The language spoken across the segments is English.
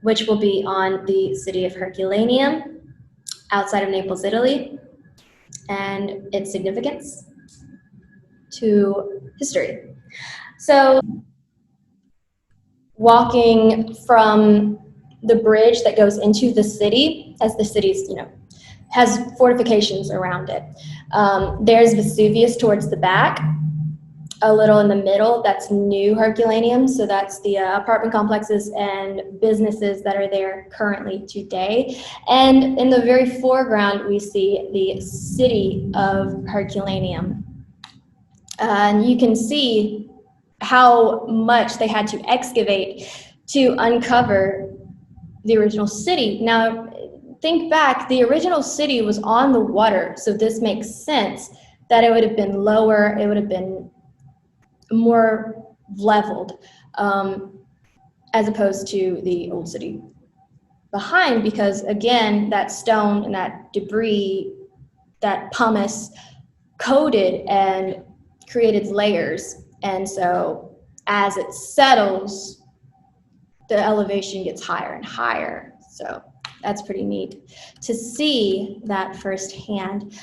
which will be on the city of Herculaneum outside of Naples, Italy, and its significance to history. So walking from the bridge that goes into the city, as the city's, has fortifications around it. There's Vesuvius towards the back, a little in the middle, that's New Herculaneum. So that's the apartment complexes and businesses that are there currently today. And in the very foreground, we see the city of Herculaneum. And you can see how much they had to excavate to uncover the original city. Now, think back, the original city was on the water, so this makes sense that it would have been lower, it would have been more leveled, as opposed to the old city behind, because again, that stone and that debris, that pumice coated and created layers, and so as it settles, the elevation gets higher and higher. So that's pretty neat to see that firsthand.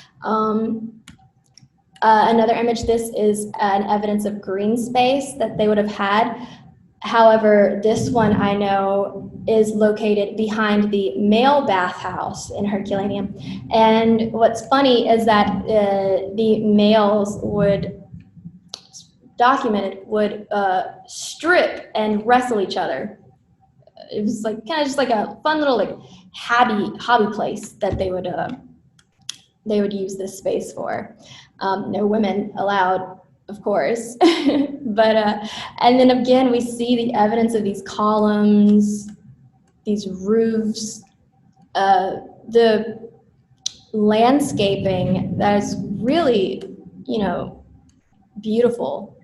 Another image, this is an evidence of green space that they would have had. However, this one I know is located behind the male bathhouse in Herculaneum. And what's funny is that the males would, documented, would strip and wrestle each other. It was like kind of just like a fun little like hobby place that they would use this space for. No women allowed, of course. But and then again, we see the evidence of these columns, these roofs, the landscaping that is really, beautiful.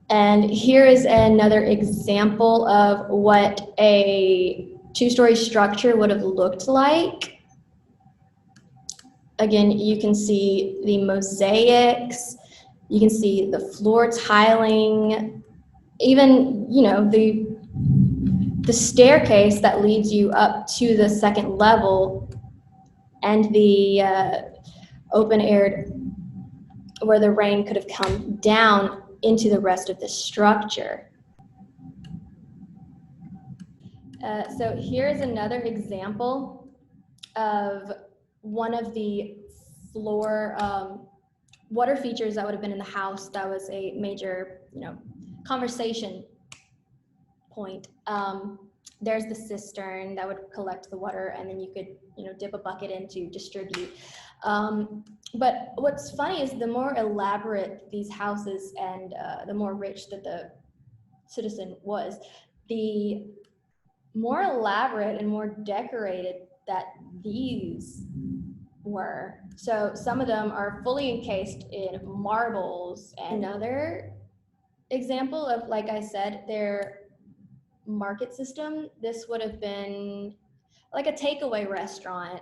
And here is another example of what a two-story structure would have looked like. Again, you can see the mosaics, you can see the floor tiling, even, the staircase that leads you up to the second level, and the open-aired where the rain could have come down into the rest of the structure. So here's another example of one of the floor water features that would have been in the house. That was a major, conversation point. There's the cistern that would collect the water, and then you could, dip a bucket in to distribute. But what's funny is the more elaborate these houses and the more rich that the citizen was, the more elaborate and more decorated that these were. So some of them are fully encased in marbles. And another example of, like I said, their market system, this would have been like a takeaway restaurant,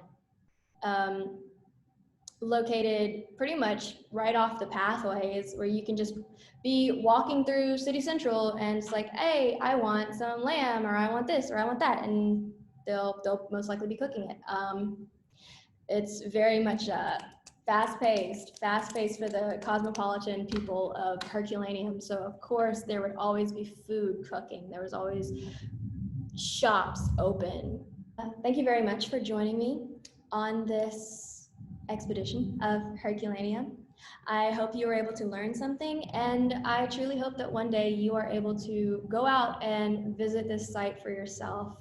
located pretty much right off the pathways, where you can just be walking through City Central and it's like, hey, I want some lamb, or I want this, or I want that, and they'll most likely be cooking it. It's very much fast-paced for the cosmopolitan people of Herculaneum. So of course there would always be food cooking. There was always shops open. Thank you very much for joining me on this expedition of Herculaneum. I hope you were able to learn something, and I truly hope that one day you are able to go out and visit this site for yourself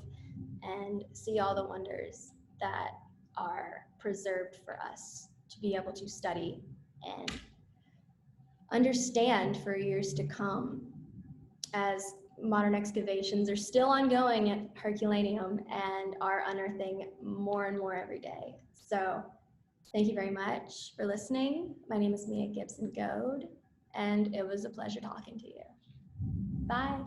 and see all the wonders that are preserved for us to be able to study and understand for years to come, as modern excavations are still ongoing at Herculaneum and are unearthing more and more every day. So thank you very much for listening. My name is Mia Gibson Goad, and it was a pleasure talking to you. Bye.